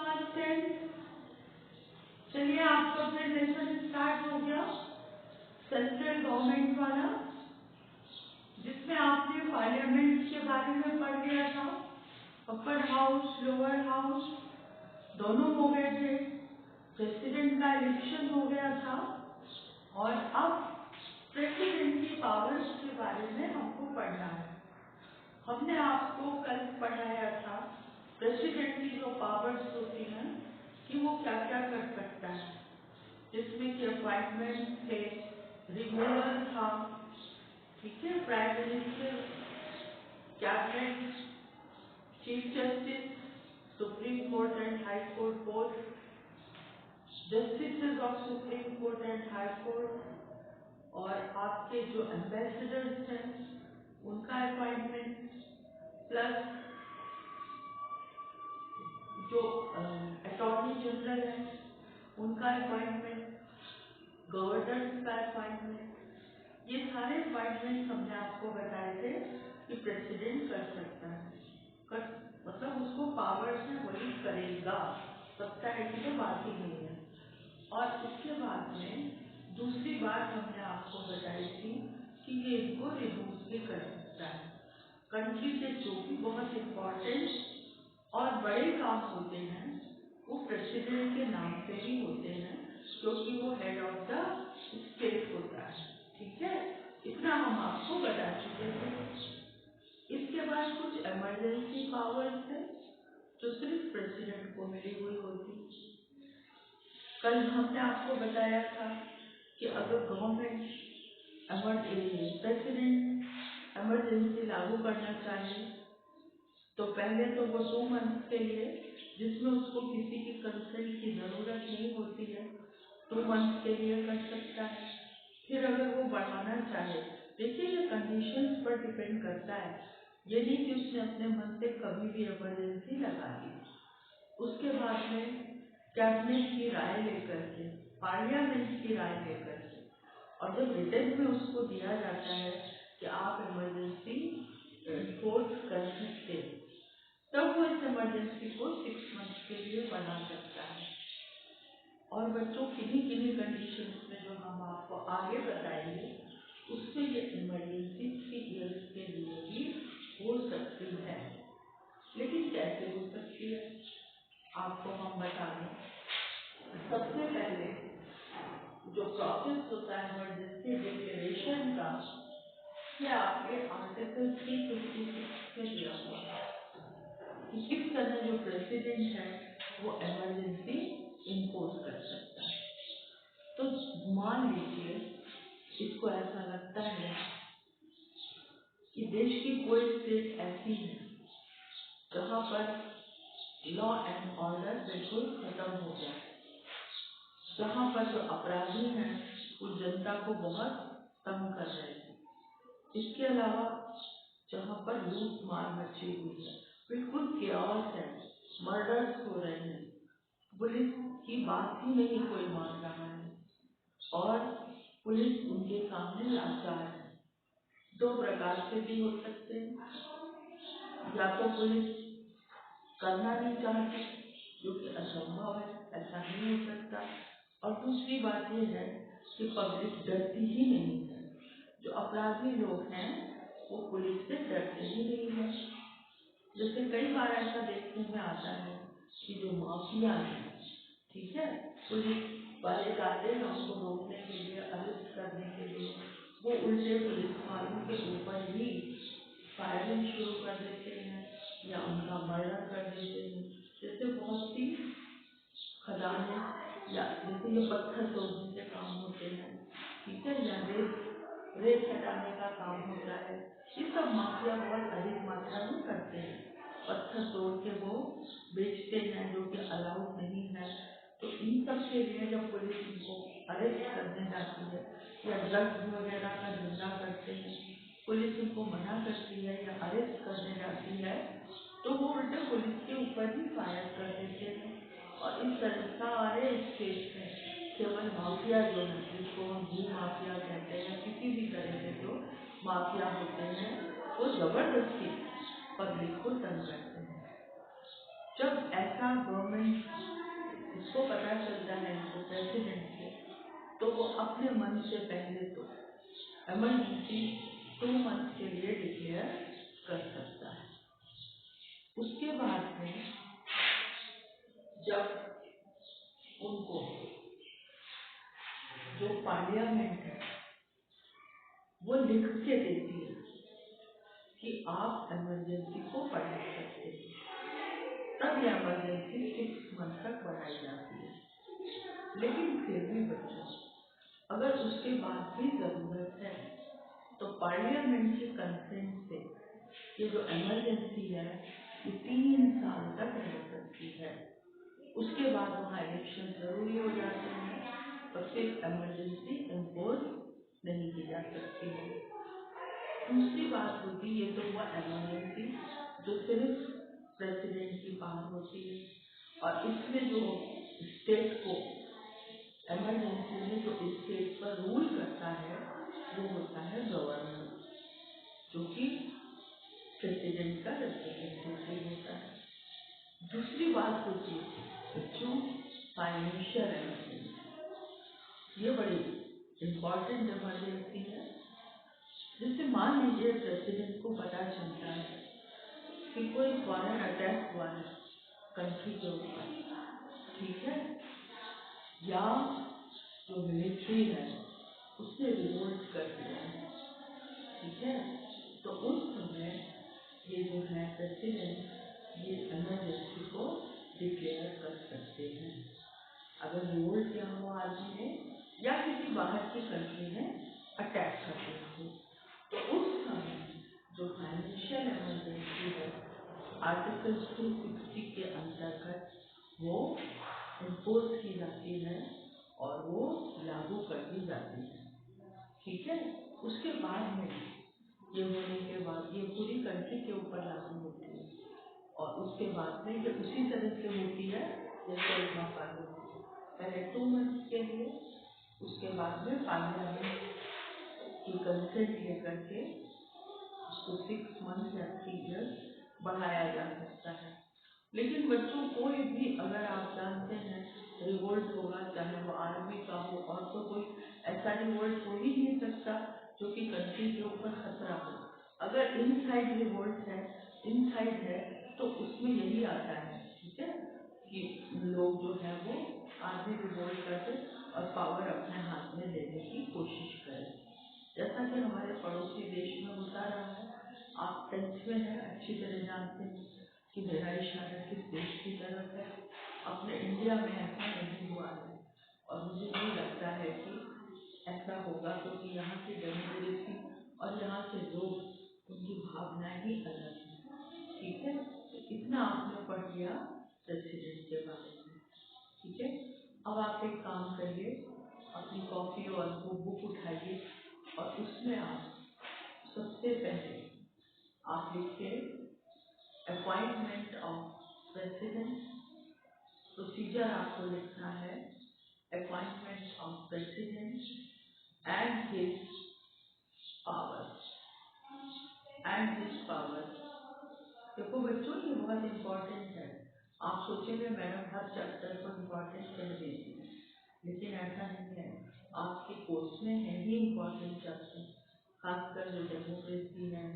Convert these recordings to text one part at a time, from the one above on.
Class 10। चलिए आपका फिर लेसन स्टार्ट हो गया सेंट्रल गवर्नमेंट वाला, जिसमें आपने पार्लियामेंट के बारे में पढ़ लिया था। अपर हाउस लोअर हाउस दोनों हो गए थे, प्रेसिडेंट का इलेक्शन हो गया था, और अब प्रेसिडेंट की पावर्स के बारे में हमको पढ़ना है। हमने आपको कल पढ़ाया था प्रेसिडेंट की जो पावर्स होती हैं कि वो क्या क्या कर सकता है, जिसमें कि अपॉइंटमेंट थे, रिमूवल था, ठीक है, prime minister, cabinet, chief justice, supreme court and high court board, justices of supreme court and high court, और आपके जो एम्बेसडर्स हैं उनका अपॉइंटमेंट, प्लस जो अटॉर्नी जनरल है उनका अपॉइंटमेंट, गवर्नर का अपॉइंटमेंट, ये सारे अपॉइंटमेंट हमने आपको बताए थे कि प्रेसिडेंट कर सकता है, मतलब उसको पावर्स है वही करेगा, सकता है कि तो बात ही नहीं है। और उसके बाद में दूसरी बात हमने आपको बताई थी कि ये इनको रिड्यूस भी कर सकता है। कंट्री के जो भी बहुत इम्पोर्टेंट और बड़े काम होते हैं वो प्रेसिडेंट के नाम पे ही होते हैं, क्योंकि वो हेड ऑफ द स्टेट होता है, ठीक है, इतना हम आपको बता चुके थे। इसके बाद कुछ इमरजेंसी पावर्स है जो सिर्फ प्रेसिडेंट को मिली हुई होती। कल हमने आपको बताया था कि अगर गवर्नमेंट प्रेसिडेंट इमरजेंसी लागू करना चाहे तो पहले तो वो 2 मंथ के लिए, जिसमें उसको किसी की कंसेंट की जरूरत नहीं होती है, 2 मंथ के लिए कर सकता है। फिर अगर वो बढ़ाना चाहे, देखिए ये कंडीशंस पर डिपेंड करता है, ये नहीं कि उसने अपने मन से कभी भी इमरजेंसी लगा दी। उसके बाद में कैबिनेट की राय लेकर के, पार्लियामेंट की राय लेकर के, और जब रिटर्न में उसको दिया जाता है कि आप इमरजेंसी फोर्स कर सकते, तब वो इस इमरजेंसी को 6 मंथ के लिए बढ़ा सकता है। और बच्चों किन्हीं कंडीशंस में जो हम आपको आगे बताएंगे उसमें ये इमरजेंसी 3 इयर्स के लिए भी हो सकती है। लेकिन कैसे हो सकती है आपको हम बता दें। सबसे पहले जो प्रोसेस होता है इमरजेंसी डिक्लेरेशन का, ये आपके आर्टिकल 356 में दिया हुआ है कि किस तरह जो प्रेसिडेंट है वो इमरजेंसी इम्पोज कर सकता है। तो मान लीजिए इसको ऐसा लगता है कि देश की कोई स्टेट ऐसी है जहाँ पर लॉ एंड ऑर्डर बिल्कुल खत्म हो गया, जहाँ पर जो अपराधी हैं वो जनता को बहुत तंग कर रहे थे, इसके अलावा जहाँ पर लूट मार मची हुई है, बिल्कुल केओस है, मर्डर्स हो रहे हैं, पुलिस की बात ही नहीं कोई मान रहा है और पुलिस उनके सामने लाचार है। 2 प्रकार से भी हो सकते हैं, या तो पुलिस करना नहीं चाहती, जो कि असंभव है, ऐसा नहीं हो सकता, और दूसरी बात यह है कि पब्लिक डरती ही नहीं है, जो अपराधी लोग हैं वो पुलिस से डरते ही नहीं है। जैसे कई बार ऐसा देखने में आता है कि जो माफिया है, ठीक है, पुलिस वाले जाते हैं उनको रोकने के लिए, अरेस्ट करने के लिए, वो उल्टे पुलिस वालों के ऊपर ही फायरिंग शुरू कर देते हैं या उनका मर्डर कर देते हैं। जैसे बहुत सी खदानें या जैसे ये पत्थर तोड़ने के काम होते हैं, ठीक है, या रेत हटाने का काम होता है, ये सब माफिया बहुत अधिक मात्रा में करते हैं। पत्थर तोड़ के वो बेचते हैं जो कि अलाउड नहीं है। तो इन सब के लिए जब पुलिस इनको अरेस्ट करने जाती है या ड्रग्स वगैरह का धंधा करते हैं, पुलिस उनको मना करती है या अरेस्ट करने जाती है, तो वो उल्टे पुलिस के ऊपर ही फायर कर देते हैं। और इस तरह सारे स्टेट में केवल माफिया जो है, जिसको हम भू माफिया कहते हैं, किसी भी तरह के जो माफिया होते हैं, वो जबरदस्ती पब्लिक को तंग करते हैं। जब ऐसा गवर्नमेंट अपने मन से पहले तो इमरजेंसी 2 मंथ के लिए डिक्लेयर कर सकता है। उसके बाद में जब उनको जो पार्लियामेंट है वो लिख के देती है कि आप इमरजेंसी को बढ़ा सकते हैं, तब यह इमरजेंसी 6 मंथ तक बढ़ाई जाती है। लेकिन फिर भी बच्चों, अगर उसके बाद भी जरूरत है तो पार्लियामेंट के कंसेंट से ये जो इमरजेंसी है ये 3 साल तक रह सकती है। उसके बाद वहाँ इलेक्शन जरूरी हो जाते हैं और फिर इमरजेंसी इम्पोज नहीं की जा सकती है। दूसरी बात होती है, ये तो हुआ इमरजेंसी जो सिर्फ प्रेसिडेंट की पावर होती है, और इसमें जो स्टेट को इमरजेंसी में जो स्टेट पर रूल करता है वो होता है गवर्नर, जो कि प्रेसिडेंट का रिप्रेजेंटेटिव होता है। दूसरी बात होती है जो फाइनेंशियल इमरजेंसी, ये बड़ी इम्पोर्टेंट इमरजेंसी है। जैसे मान लीजिए प्रेसिडेंट को पता चलता है कि कोई फॉरेन अटैक हुआ है कंट्री के ऊपर, ठीक है, या जो मिलिट्री है उसने रिवोल्ट कर दिया है, ठीक है, तो उस समय ये जो है प्रेसिडेंट ये इमरजेंसी को डिक्लेयर कर सकते हैं। अगर रिवोल्ट किया हो आदमी ने या किसी बाहर की कंट्री ने अटैक कर दिया हो, तो उस समय जो फाइनेंशियल इमरजेंसी है आर्टिकल 260 के अंतर्गत वो इम्पोज की जाती है और वो लागू कर दी जाती है, ठीक है। उसके बाद में ये होने के बाद ये पूरी कंट्री के ऊपर लागू होती है, और उसके बाद में ये उसी तरह से होती है जैसे यहाँ पर होती है, पहले 2 मंथ के लिए, उसके बाद में पार्लियामेंट की कंसेंट लेकर के उसको 6 मंथ या 3 ईयर्स बढ़ाया जा सकता है। लेकिन बच्चों कोई भी, अगर आप जानते हैं रिवोल्ट होगा, चाहे वो आर्मी का हो, और तो कोई ऐसा रिवोल्ट हो ही नहीं सकता जो कि कंट्री के ऊपर खतरा हो। अगर इनसाइड रिवोल्ट है, इनसाइड है, तो उसमें यही आता है, ठीक है, कि लोग जो है वो आर्मी रिवोल्ट करते और पावर अपने हाथ में लेने की कोशिश करें, जैसा कि हमारे पड़ोसी देश में होता रहा है। आप 10th में हैं, अच्छी तरह जानते हैं कि मेरा इशारा किस देश की तरफ है। अपने इंडिया में ऐसा नहीं हुआ है, और मुझे नहीं लगता है कि ऐसा होगा, क्योंकि यहाँ की डेमोक्रेसी और यहाँ के लोग, उनकी भावनाएं ही अलग हैं, ठीक है। तो इतना आपने पढ़ लिया प्रेसिडेंट के बारे में, ठीक है। अब आप एक काम करिए, अपनी कॉपी और बुक उठाइए और उसमें आप सबसे पहले आप लिखिए अपॉइंटमेंट ऑफ प्रेसिडेंट। प्रोसीजर आपको लिखना है appointment of president and his powers, and his powers. देखो बच्चों, ये बहुत इम्पोर्टेंट है। आप सोचेंगे मैडम हर चैप्टर को इम्पोर्टेंट कर देती है, लेकिन ऐसा नहीं है। आपके कोर्स में है ही इम्पोर्टेंट चैप्टर, खासकर जो डेमोक्रेसी है,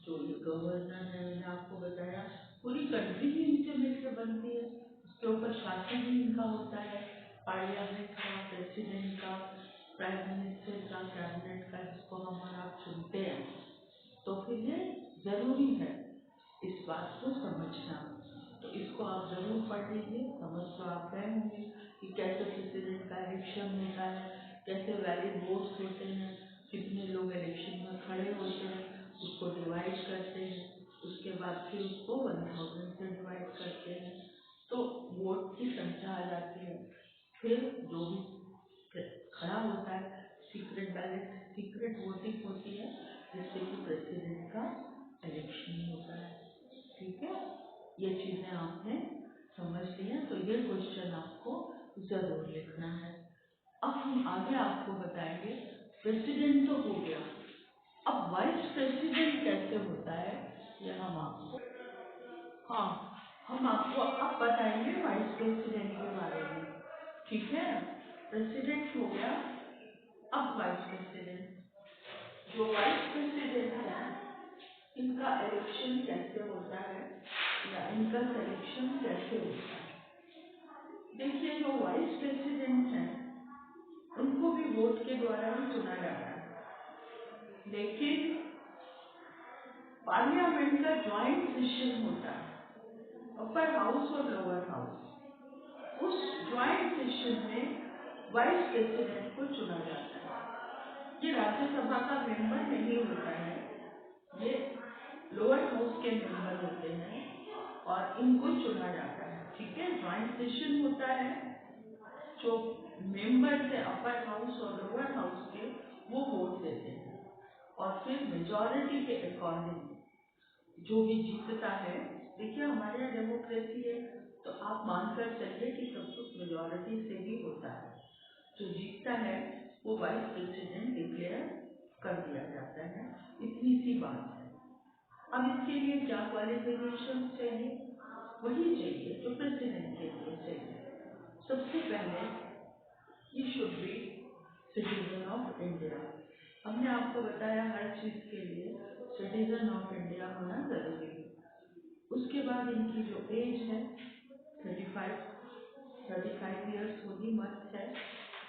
जो ये गवर्नर है, मैंने आपको बताया पूरी कंट्री ही इनसे मिलकर बनती है, उसके ऊपर शासन ही इनका होता है, पार्लियामेंट का, प्रेसिडेंट का, प्राइम मिनिस्टर का, कैबिनेट का, जिसको हम और आप चुनते हैं। तो फिर ये जरूरी है इस बात को समझना, तो इसको आप जरूर पढ़ लीजिए। समझ तो आप गए होंगे कि कैसे प्रेसिडेंट का इलेक्शन होता है, कैसे वैलिड वोट्स होते हैं, कितने लोग इलेक्शन में खड़े होते हैं, उसको डिवाइड करते हैं, उसके बाद फिर उसको 1000 से डिवाइड करते हैं, तो वोट की संख्या आ जाती है। फिर जो भी खड़ा होता है, सीक्रेट बैलेट, सीक्रेट वोटिंग होती है, जिससे कि प्रेसिडेंट का इलेक्शन होता है, ठीक है। ये चीजें आपने समझ ली हैं, तो ये क्वेश्चन आपको जरूर लिखना है। अब हम आगे आपको बताएंगे, प्रेसिडेंट तो हो गया, अब वाइस प्रेसिडेंट कैसे होता है ये हम आपको, हम आपको अब बताएंगे वाइस प्रेसिडेंट के बारे में, ठीक है। प्रेसिडेंट हो गया, अब वाइस प्रेसिडेंट, जो वाइस प्रेसिडेंट है इनका इलेक्शन कैसे होता है या इनका सिलेक्शन कैसे होता है। देखिए, जो वाइस प्रेसिडेंट है उनको भी वोट के द्वारा ही चुना जाता है, लेकिन पार्लियामेंट का ज्वाइंट सेशन होता है, अपर हाउस और लोअर हाउस। उस ज्वाइंट सेशन में वाइस प्रेसिडेंट को चुना जाता है। ये राज्यसभा का मेंबर नहीं होता है, ये लोअर हाउस के मेंबर होते हैं और इनको चुना जाता है। ठीक है, ज्वाइंट सेशन होता है, जो मेंबर्स है अपर हाउस और लोअर हाउस के वो वोट देते हैं और फिर मेजॉरिटी के अकॉर्डिंग जो भी जीतता है। देखिए, हमारे यहाँ डेमोक्रेसी है तो आप मानकर चलिए कि सब कुछ मेजॉरिटी से ही होता है। जो जीतता है वो वाइस प्रेसिडेंट डिक्लेयर कर दिया जाता है। इतनी सी बात है। अब इसके लिए क्या क्वालिफिकेशन चाहिए? वही चाहिए जो प्रेसिडेंट के लिए चाहिए। सबसे पहले ये should be citizen of India. हमने आपको बताया हर चीज के लिए सिटीजन ऑफ इंडिया होना जरूरी है। उसके बाद इनकी जो एज है 35 ईयर्स होनी मस्त है।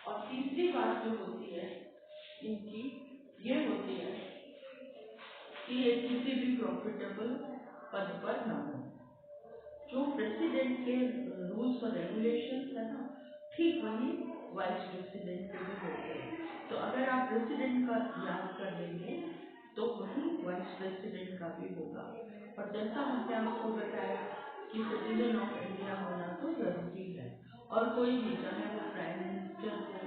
और तीसरी बात जो होती है इनकी ये होती है कि ये किसी भी प्रॉफिटेबल पद पर न हो। जो प्रेसिडेंट के रूल्स और रेगुलेशन है ना, ठीक वही वाइस प्रेसिडेंट के भी होते हैं। तो अगर आप प्रेसिडेंट का याद कर लेंगे तो वही वाइस प्रेसिडेंट का भी होगा। और जैसा हमने आपको बताया कि सिटीजन ऑफ इंडिया होना तो जरूरी है, और कोई भी चाहे वो प्राइम मिनिस्टर हो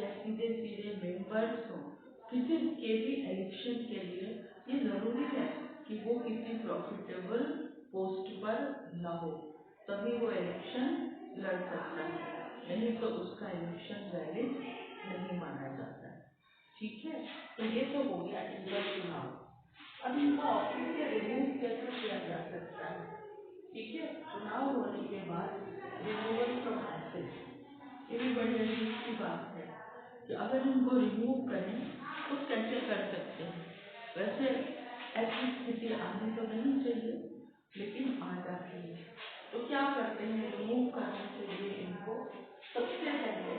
या सीधे सीधे मेंबर्स हो, किसी के भी इलेक्शन के लिए ये जरूरी है कि वो किसी प्रॉफिटेबल पोस्ट पर न हो, तभी वो इलेक्शन लड़ सकता है, नहीं तो उसका इलेक्शन वैलिड नहीं माना जाता है। ठीक है, तो ये तो हो गया इनका चुनाव। अब इनको ऑफिस से रिमूव कैसे किया जा सकता है? ठीक है, चुनाव होने के बाद रिमूवल फ्रॉम ऑफिस, ये भी बड़ी अजीब सी बात है कि अगर इनको रिमूव करें तो कैसे कर सकते हैं। वैसे ऐसी स्थिति आनी तो नहीं चाहिए, लेकिन आ जाती है। तो क्या करते हैं रिमूव करने के लिए इनको? सबसे पहले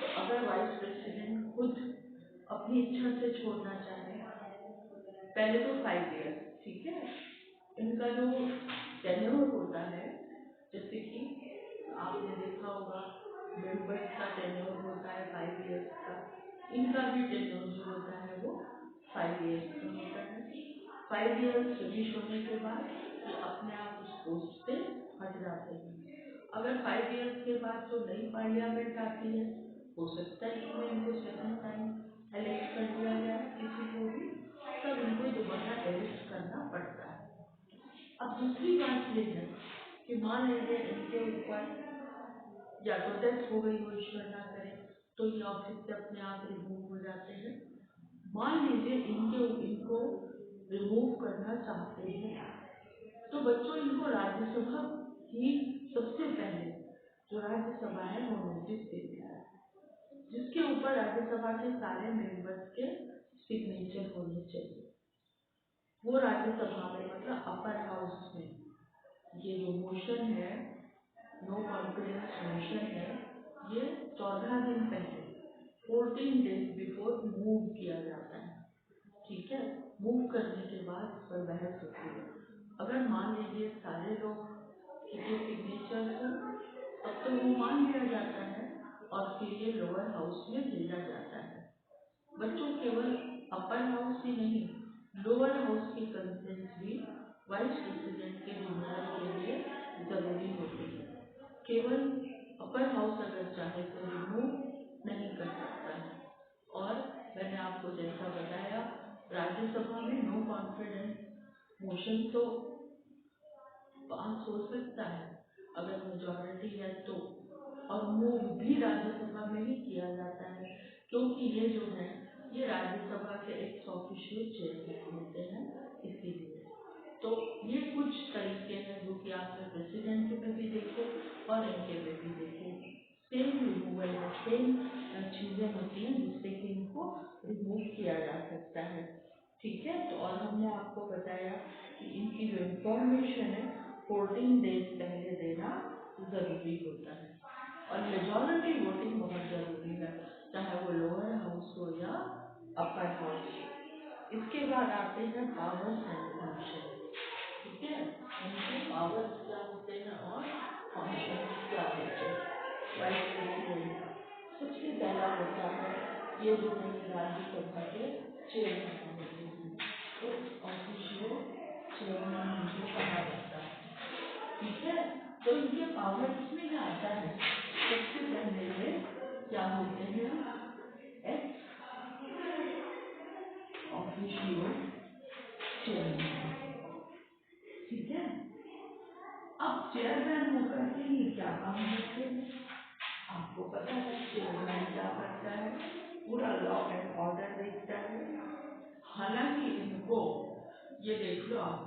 तो अगर वाइस प्रेसिडेंट खुद अपनी इच्छा से छोड़ना चाहे, पहले तो 5 ईयर, ठीक है, इनका जो टेन्योर होता है, जैसे कि आपने देखा होगा मेंबर्स का टेन्योर होता है 5 ईयर्स का, इनका भी टेन्योर जो होता है वो 5 ईयर्स का होता है। 5 ईयर्स फिनिश होने के बाद ये अपने आप उस पोस्ट से हट जाते हैं। अगर 5 ईयर्स के बाद जो नई पार्लियामेंट आती है, हो सकता है कि इनको सेकंड टाइम इलेक्ट कर दिया जाए किसी को भी, तब इनको दोबारा इलेक्ट करना पड़ता है। अब दूसरी बात ये है कि मान लीजिए इनके ऊपर या तो डेथ हो गई हो, ईश्वर ना करे, तो ये ऑफिस से अपने आप रिमूव हो जाते हैं। मान लीजिए इनको रिमूव करना चाहते हैं, तो बच्चों इनको राज्यसभा ही सबसे पहले जो राज्यसभा है वो नोटिस देती है, जिसके ऊपर राज्यसभा के सारे मेंबर्स के सिग्नेचर होने चाहिए। वो राज्यसभा में मतलब अपर हाउस में ये जो मोशन है, नो कॉन्फिडेंस मोशन है, ये 14 दिन पहले 14 डेज बिफोर मूव किया जाता है। ठीक है, मूव करने के बाद उस पर बहस होती है। अगर मान लीजिए सारे लोग के सिग्नेचर हो तब तो वो मान लिया जाता है और फिर ये लोअर हाउस में भेजा जाता है। बच्चों केवल अपर हाउस ही नहीं, लोअर हाउस की कंसेंट भी वाइस प्रेसिडेंट के रिमूवल के लिए जरूरी होती है। केवल अपर हाउस अगर चाहे तो रिमूव नहीं कर सकता है। और मैंने आपको जैसा बताया, राज्यसभा में नो कॉन्फिडेंस मोशन तो पास हो सकता है अगर मेजॉरिटी है तो, और मूव भी राज्यसभा में ही किया जाता है, क्योंकि ये जो है ये राज्यसभा के एक ऑफिशियल चेयरमैन होते हैं, इसीलिए। तो ये कुछ तरीके हैं जो कि आपने प्रेसिडेंट में भी देखे और इनके में भी देखे। सेम रिमूवल में सेम चीजें होती हैं जिससे कि रिमूव किया जा सकता है। ठीक है, तो और हमने आपको बताया कि इनकी जो इंफॉर्मेशन है 14 डेज पहले देना जरूरी होता है और मेजॉरिटी वोटिंग बहुत जरूरी है, चाहे वो लोअर हाउस हो या अपर हाउस। इसके बाद आते हैं पावर्स एंड फंक्शन। ठीक है, उनके पावर्स क्या होते हैं और फंक्शन क्या होते हैं। वाइस प्रेसिडेंट सबसे पहला होता है, ये जो नई राज्यसभा के चेयरमैन होते हैं, तो ऑफिशियल चेयरमैन इनको कहा जाता है। ठीक है, तो इनके पावर्स में क्या आता है, सबसे पहले ये क्या होते हैं, एक्स ऑफिशियल चेयरमैन। ठीक है, अब चेयरमैन होकर के ये क्या काम करते हैं, आपको पता है चेयरमैन क्या करता है, पूरा लॉ एंड ऑर्डर देखता है। हालांकि इनको ये देख लो आप,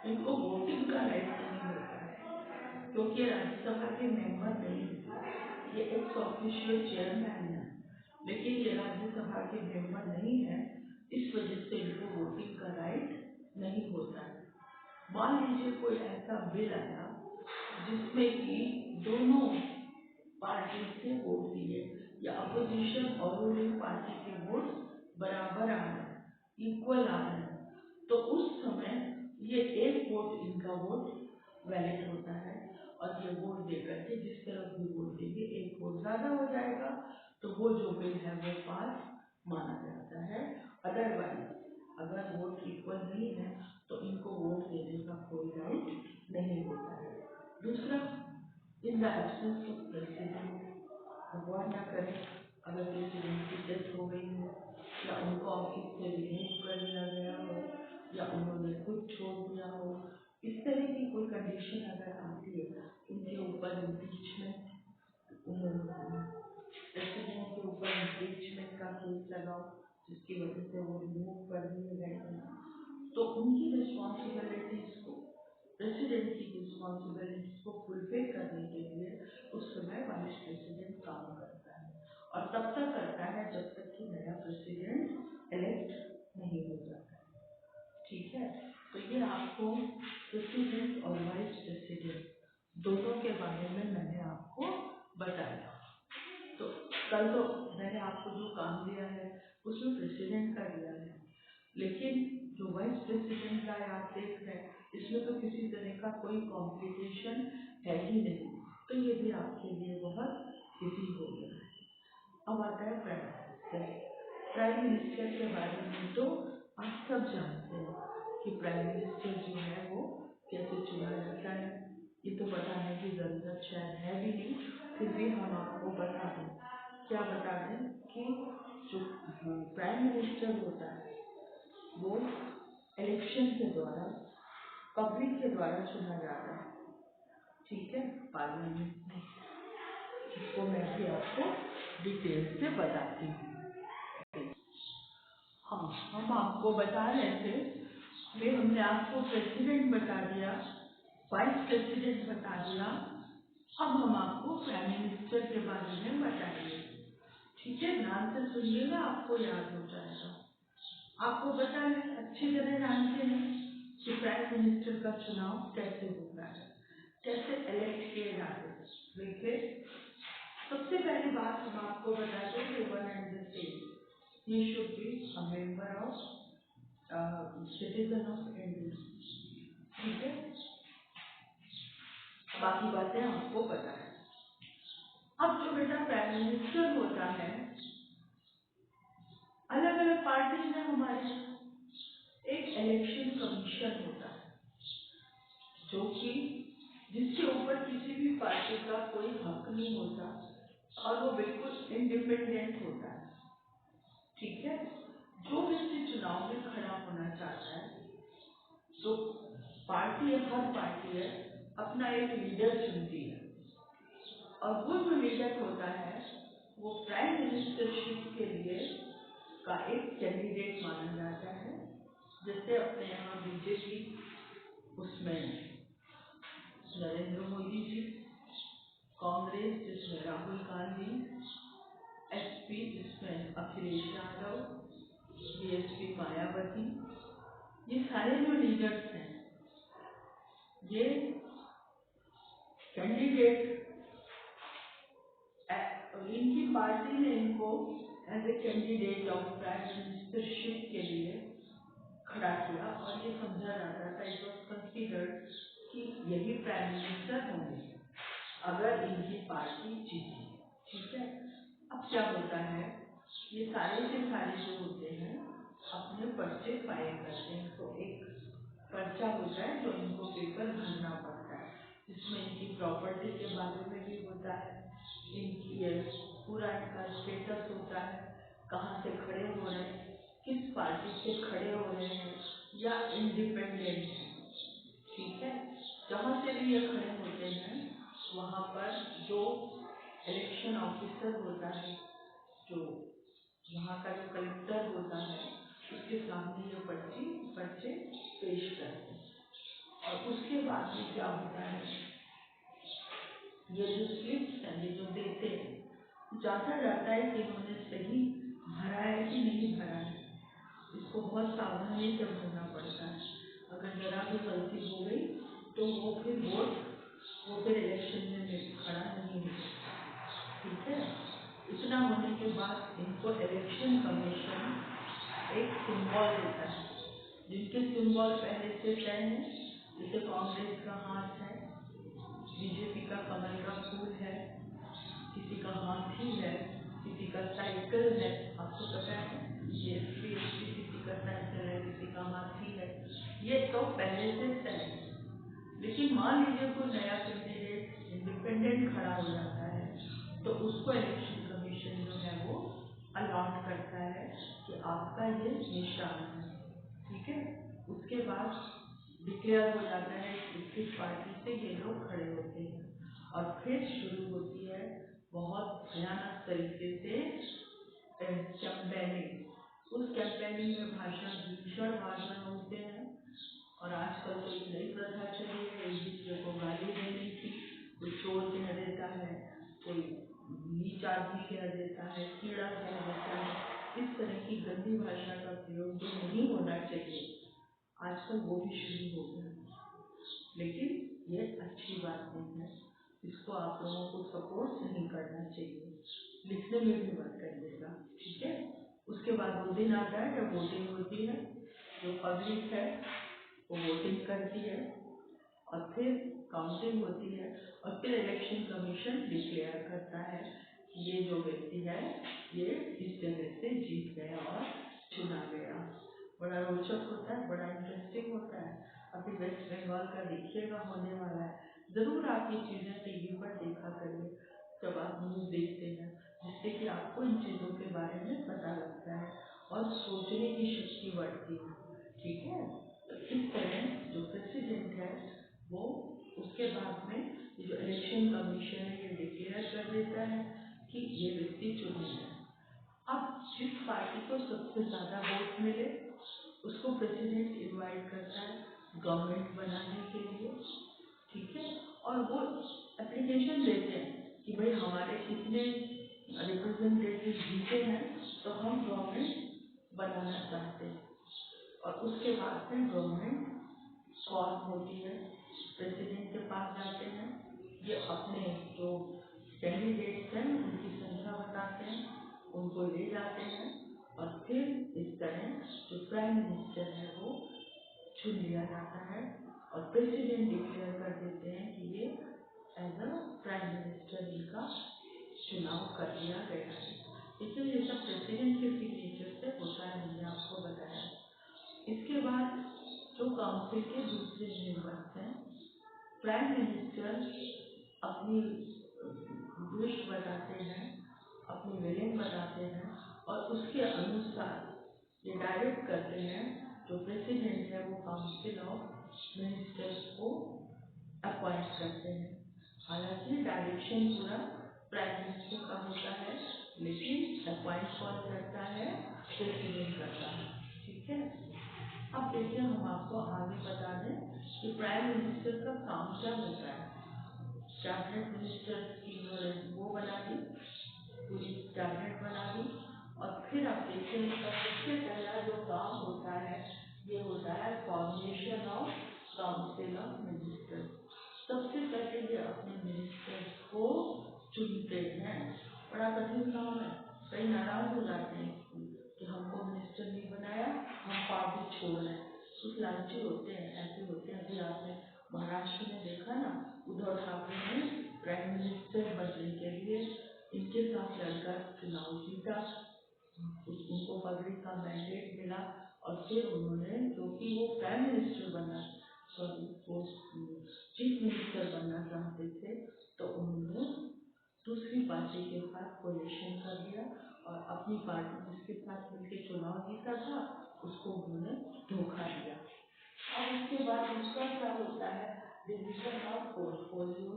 इनको वोटिंग का राइट नहीं होता है क्योंकि राज्यसभा के मेंबर नहीं है, ये एक्स ऑफिशियल चेयरमैन है लेकिन ये राज्यसभा के मेंबर नहीं है, इस वजह से इनको वोटिंग का राइट नहीं होता है। मान लीजिए कोई ऐसा बिल आया जिसमें कि दोनों पार्टी से वोट दिए या अपोजिशन और रूलिंग पार्टी के वोट बराबर आ रहे हैं, इक्वल आ रहे हैं, तो उस समय ये एक वोट इनका वोट वैलिड होता है और ये वोट देकर के जिस तरफ भी वोट देंगे एक वोट ज्यादा हो जाएगा तो वो जो बिल है वो पास माना जाता है। अदरवाइज अगर वोट इक्वल नहीं है तो इनको वोट देने का कोई राइट नहीं होता है। दूसरा, in the absence of president, भगवान ना करे अगर प्रेसिडेंट की डेथ हो गई है या उनको ऑफिस से रिमूव कर दिया गया हो या उन्होंने खुद छोड़ दिया हो, इस तरह की कोई कंडीशन अगर आती है, उनके ऊपर इम्पीचमेंट, प्रेसिडेंट के ऊपर इम्पीचमेंट का केस लगाओ जिसकी वजह से वो रिमूव कर दिए गए हैं, तो उनकी रिस्पॉन्सिबिलिटीज को, प्रेसिडेंट की रिस्पॉन्सिबिलिटीज को फुलफिल करने के लिए उस समय वाइस प्रेसिडेंट काम करता है और तब तक करता है जब तक कि नया प्रेसिडेंट इलेक्ट नहीं हो जाता है। ठीक है, तो ये आपको प्रेसिडेंट और वाइस प्रेसिडेंट दोनों के बारे में मैंने आपको बताया। तो कल तो मैंने आपको जो काम दिया है उसमें प्रेसिडेंट का दिया है, लेकिन जो वाइस प्रेसिडेंट का आप देख रहे हैं इसमें तो किसी तरह का कोई कॉम्प्लिकेशन है ही नहीं, तो ये भी आपके लिए बहुत इजी हो गया है। अब आता है प्राइम मिनिस्टर। प्राइम मिनिस्टर के बारे में तो आप सब जानते हैं कि प्राइम मिनिस्टर जो है वो कैसे चुना जाता है, ये तो बताने की जरूरत शायद है भी नहीं, फिर भी हम आपको बता दें। क्या बता दें कि जो प्राइम मिनिस्टर होता है वो इलेक्शन के द्वारा, पब्लिक के द्वारा चुना जाता है। ठीक है, पार्लियामेंट में, इसको मैं भी आपको डिटेल से बताती हूँ। हाँ, हम आपको बता रहे थे कि हमने आपको प्रेसिडेंट बता दिया, वाइस प्रेसिडेंट बता दिया, अब हम आपको प्राइम मिनिस्टर के बारे में बताएंगे। ठीक है, ध्यान से सुनिएगा, आपको याद हो जाएगा। आपको पता है, अच्छी तरह जानते हैं कि प्राइम मिनिस्टर का चुनाव कैसे होता है, कैसे इलेक्ट किए जाते हैं। देखिए, सबसे पहली बात हम आपको बताते हैं कि one and the same, he should be a member of citizen of India। ठीक है, बाकी बातें आपको पता है। अब जो बेटा प्राइम मिनिस्टर होता है, अलग अलग पार्टी में हमारे एक इलेक्शन कमीशन होता है जो कि जिसके ऊपर किसी भी पार्टी का कोई हक नहीं होता और वो बिल्कुल इंडिपेंडेंट होता है। ठीक है, जो व्यक्ति चुनाव में खड़ा होना चाहता है तो पार्टी, हर पार्टी है अपना एक लीडर चुनती है और वो जो लीडर होता है वो प्राइम मिनिस्टरशिप के लिए का एक कैंडिडेट माना जाता है। जैसे अपने यहाँ बीजेपी, उसमें नरेंद्र मोदी जी, कांग्रेस जिसमें राहुल गांधी, एसपी जिसमें अखिलेश यादव, बीएसपी मायावती, ये सारे जो लीडर्स हैं ये कैंडिडेट, इनकी पार्टी ने इनको as a candidate of prime ministership के लिए खड़ा किया और ये समझा जाता था, इट वॉज कंसिडर्ड कि यही प्राइम मिनिस्टर होंगे अगर इनकी पार्टी जीती। ठीक है, अब क्या होता है, ये सारे के सारे जो होते हैं अपने पर्चे फाइल करते हैं, तो एक पर्चा होता है जो इनको पेपर भरना पड़ता है, जिसमें इनकी प्रॉपर्टी के बारे में भी होता है, इनकी पूरा इनका स्टेटस होता है, कहाँ से खड़े हो रहे हैं, किस पार्टी से खड़े हो रहे हैं या इंडिपेंडेंट हैं। ठीक है, जहाँ से भी ये खड़े होते हैं वहाँ पर जो इलेक्शन ऑफिसर होता है, जो वहाँ का जो कलेक्टर होता है, उसके सामने ये पर्चे पेश करते हैं। और उसके बाद में क्या होता है, ये जो स्लिप्स हैं, ये जो देते हैं, जांचा जाता है कि इन्होंने सही भरा है कि नहीं भरा है। इसको बहुत सावधानी से भरना पड़ता है, अगर जरा भी गलती हो गई तो वो फिर इलेक्शन में खड़ा नहीं हो सकता। ठीक है, इतना होने के बाद इनको इलेक्शन कमीशन एक सिंबल देता है, जिनके सिंबल पहले से तय है, जैसे कांग्रेस का हाथ है, बीजेपी का कमल का फूल है, किसी का हाथी है, किसी का साइकिल है, आपको पता है ये किसी का साइकिल है, किसी का हाथी है, ये तो पहले से तय है। लेकिन मान लीजिए कोई नया कैंडिडेट इंडिपेंडेंट खड़ा हो जाता है तो उसको इलेक्शन कमीशन जो है वो अलॉट करता है कि आपका ये निशान है। ठीक है, उसके बाद डिक्लेयर हो जाता है कि किस पार्टी से ये लोग खड़े होते हैं, और फिर शुरू होती है बहुत भयानक तरीके से कैंपेनिंग। उस कैंपेनिंग में भीषण भाषण होते हैं, और आजकल तो एक नई प्रथा चली है, एक दूसरे को गाली देने की, कोई चोर कह देता है, कोई नीच आदमी कह देता है, कीड़ा कह देता है, इस तरह की गंदी भाषा का प्रयोग जो नहीं होना चाहिए आजकल वो भी शुरू हो गया। लेकिन ये अच्छी बात नहीं है, इसको आप लोगों को सपोर्ट नहीं करना चाहिए, लिखने में भी मत करिएगा। ठीक है, उसके बाद वो दिन आता है जब वोटिंग होती है, जो पब्लिक है वो वोटिंग करती है, और फिर काउंटिंग होती है, और फिर इलेक्शन कमीशन डिक्लेयर करता है कि ये जो व्यक्ति है ये इस जगह से जीत गया और चुना गया। बड़ा रोचक होता है, बड़ा इंटरेस्टिंग होता है। अभी वेस्ट बंगाल का देखिएगा होने वाला है, जरूर आप ये चीज़ें टीवी पर देखा करिए जब आप न्यूज़ देखते हैं, जिससे कि आपको इन चीज़ों के बारे में पता लगता है और सोचने की शक्ति बढ़ती है। ठीक है, तो इस तरह जो प्रेसिडेंट है वो उसके बाद में जो इलेक्शन कमीशन है ये डिक्लेयर कर देता है कि ये व्यक्ति चुने गए। अब जिस पार्टी को सबसे ज़्यादा वोट मिले उसको प्रेसिडेंट इनवाइट करता है गवर्नमेंट बनाने के लिए। ठीक है, और वो एप्लीकेशन देते हैं कि भाई हमारे कितने रिप्रेजेंटेटिव जीते हैं तो हम गवर्नमेंट बनाना चाहते हैं, और उसके बाद फिर गवर्नमेंट फॉर्म होती है, प्रेसिडेंट के पास जाते हैं, ये अपने जो कैंडिडेट्स हैं उनकी संख्या बताते हैं, उनको ले जाते हैं, और फिर इस तरह जो प्राइम मिनिस्टर है वो चुन लिया जाता है, और प्रेसिडेंट डिक्लेयर कर देते हैं कि ये एज अ प्राइम मिनिस्टर इनका चुनाव कर लिया गया है। लेकिन ये सब प्रेसिडेंट के सिग्नेचर से होता है, मैंने आपको बताया। इसके बाद जो काउंसिल के दूसरे मेंबर्स हैं, प्राइम मिनिस्टर अपनी विश बताते हैं, अपनी विलिंग बताते हैं, और उसके अनुसार ये डायरेक्ट करते हैं जो प्रेसिडेंट है वो काउंसिल ऑफ मिनिस्टर्स को अपॉइंट करते हैं। हालांकि डायरेक्शन पूरा प्राइम मिनिस्टर का होता है, लेकिन अपॉइंट कौन करता है, प्रेसिडेंट करता है। ठीक है, अब देखिए हम आपको आगे बता दें कि प्राइम मिनिस्टर का काम क्या होता है। कैबिनेट मिनिस्टर की वो बना दी, पूरी कैबिनेट बना दी, देते हैं, बड़ा कठिन काम है। कई नाराज हो जाते हैं कि हमको मिनिस्टर नहीं बनाया, हम पार्टी छोड़ रहे हैं। कुछ लालची होते हैं, ऐसे होते हैं। अभी आपने महाराष्ट्र में देखा ना, उद्धव ठाकरे ने प्राइम मिनिस्टर बनने के लिए इनके साथ लड़कर चुनाव जीता, उनको पगड़ी का मैंडेट मिला और फिर उन्होंने, क्योंकि वो प्राइम मिनिस्टर बनना, वो चीफ मिनिस्टर बनना चाहते थे, तो उन्होंने दूसरी पार्टी के साथ कोलिशन कर दिया और अपनी पार्टी जिसके साथ मिलकर चुनाव जीता था उसको उन्होंने धोखा दिया। अब उसके बाद दूसरा क्या होता है, डिविजन ऑफ पोर्टफोलियो,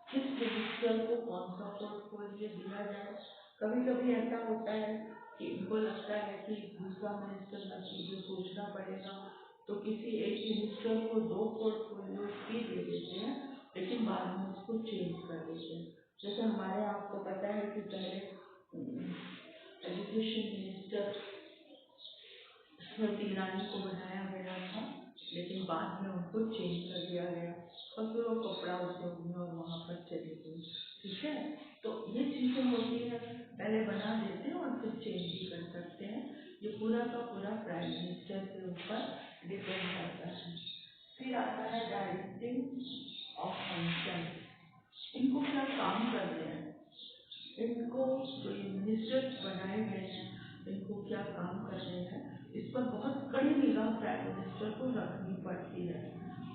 किस मिनिस्टर को कौन सा पोर्टफोलियो दिया जाए। कभी कभी ऐसा होता है कि इनको लगता है कि दूसरा मिनिस्टर का चीजें सोचना पड़ेगा, तो किसी एक मिनिस्टर को 2 पोर्टफोलियो भी दे देते हैं, लेकिन बाद में उसको चेंज कर देते हैं। जैसे हमारे आपको पता है कि पहले एजुकेशन मिनिस्टर स्मृति ईरानी को बनाया गया था, लेकिन बाद में उनको चेंज कर दिया गया और फिर वो कपड़ा उद्योग में और वहाँ पर चली गई। ठीक है, तो ये चीजें होती है, पहले बना देते हैं और फिर चेंज भी कर सकते हैं। ये पूरा का पूरा प्राइम मिनिस्टर के ऊपर डिपेंड करता है। फिर आता है डायरेक्टिंग ऑफ फंक्शन। इनको क्या काम करने हैं, इनको जो मिनिस्टर्स बनाए गए हैं इनको क्या काम करने हैं, इस पर बहुत कड़ी निगाह प्राइम मिनिस्टर को रखनी पड़ती है।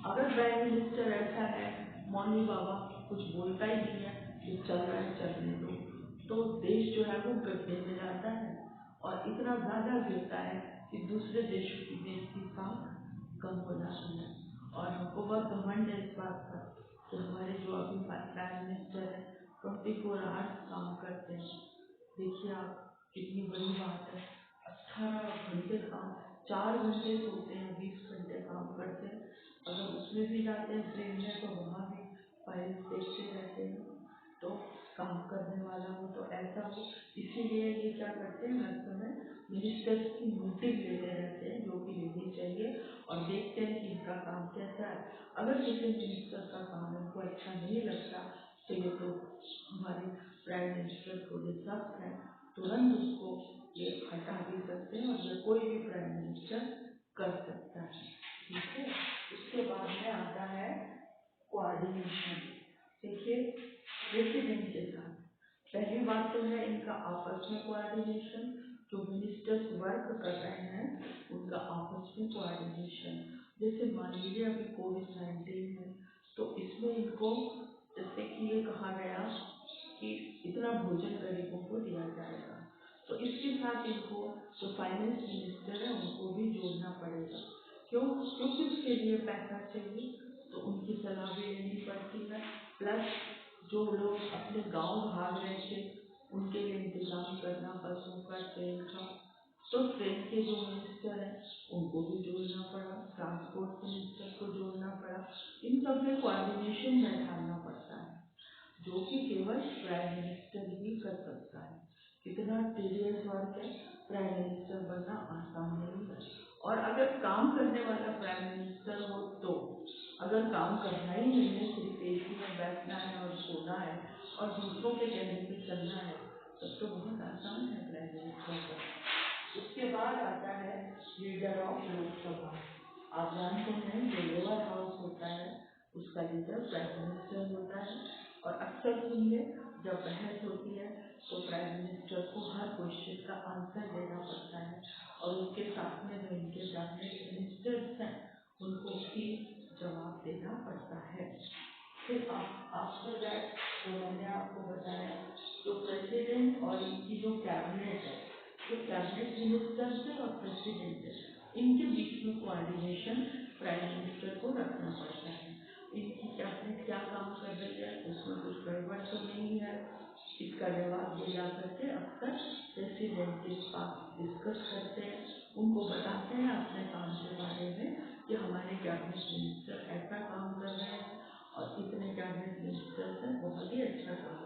अगर प्राइम मिनिस्टर ऐसा है, मौनी बाबा कुछ बोलता ही नहीं है कि चल रहा है चलने दो, तो देश जो है वो गड्ढे में जाता है और इतना ज्यादा गिरता है कि दूसरे देशों की बेइज्जती का कम हो जाता है। और हमको बहुत घमंड है इस बात का कि हमारे जो अभी प्राइम मिनिस्टर है 24 आवर्स काम करते हैं। देखिए आप, कितनी बड़ी बात है, 18 घंटे काम, 4 घंटे सोते हैं, 20 घंटे काम करते हैं। अगर उसमें भी जाते हैं ट्रेन में तो वहाँ भी फाइल्स देखते रहते हैं, तो काम करने वाला हो तो ऐसा हो। इसीलिए ये क्या करते हैं, हर समय मिनिस्टर्स की मीटिंग लेते रहते हैं, जो कि लेनी चाहिए, और देखते हैं कि इनका काम कैसा है। अगर किसी मिनिस्टर का काम इनको अच्छा नहीं लगता तो ये तो हमारे प्राइम मिनिस्टर को डिस्टर्ब है, तुरंत उसको ये हटा भी सकते हैं और ये कोई भी प्राइम मिनिस्टर कर सकता है। ठीक है, उसके बाद में आता है कोऑर्डिनेशन। देखिए प्रेसिडेंट के साथ पहली बात तो है इनका आपस में कोऑर्डिनेशन, जो मिनिस्टर्स वर्क कर रहे हैं उनका आपस में कोऑर्डिनेशन। जैसे मान लीजिए अभी कोविड-19 है, तो इसमें इनको, जैसे कि ये कहा गया कि इतना भोजन गरीबों को दिया जाएगा, तो इसके साथ इनको जो फाइनेंस मिनिस्टर है उनको भी जोड़ना पड़ेगा। क्योंकि उसके लिए पैसा चाहिए, तो उनकी सलाह भी लेनी पड़ती है। प्लस जो लोग अपने गांव भाग रहे थे उनके लिए इंतजाम करना, बसों का, ट्रेन का, तो ट्रेन के जो मिनिस्टर हैं उनको भी जोड़ना पड़ा, ट्रांसपोर्ट मिनिस्टर को जोड़ना पड़ा। इन सब में कोऑर्डिनेशन बैठाना पड़ता है, जो कि केवल प्राइम मिनिस्टर ही कर सकता है। कितना टीडियस वर्क है, प्राइम मिनिस्टर बनना आसान नहीं है। और अगर काम करने वाला प्राइम मिनिस्टर हो तो, अगर काम करना ही नहीं है, सिर्फ एसी में बैठना है और सोना है और दूसरों के कहने पे चलना है, तब तो बहुत आसान है प्राइम मिनिस्टर का। उसके बाद आता है लीडर ऑफ लोकसभा। आप जानते हैं जो लोअर हाउस होता है उसका लीडर प्राइम मिनिस्टर होता है, और अक्सर सुनिए जब बहस होती है तो प्राइम मिनिस्टर को हर क्वेश्चन का आंसर देना पड़ता है, और उसके साथ में जो इनके कैबिनेट मिनिस्टर्स हैं उनको भी जवाब देना पड़ता है। फिर आफ्टर दैट जो मैंने आपको बताया, जो प्रेसिडेंट और इनकी जो कैबिनेट है, जो कैबिनेट मिनिस्टर्स है और प्रेसिडेंट है, इनके बीच में कोऑर्डिनेशन प्राइम मिनिस्टर को रखना पड़ता है। इनकी कैबिनेट क्या काम कर रही है, उसमें कुछ गड़बड़ तो नहीं है, इसका जवाब ये ला करके अक्सर प्रेसिडेंट के पास डिस्कस करते हैं, उनको बताते हैं अपने काम के बारे में कि हमारे कैबिनेट मिनिस्टर ऐसा काम कर रहे हैं और इतने कैबिनेट मिनिस्टर हैं बहुत ही अच्छा काम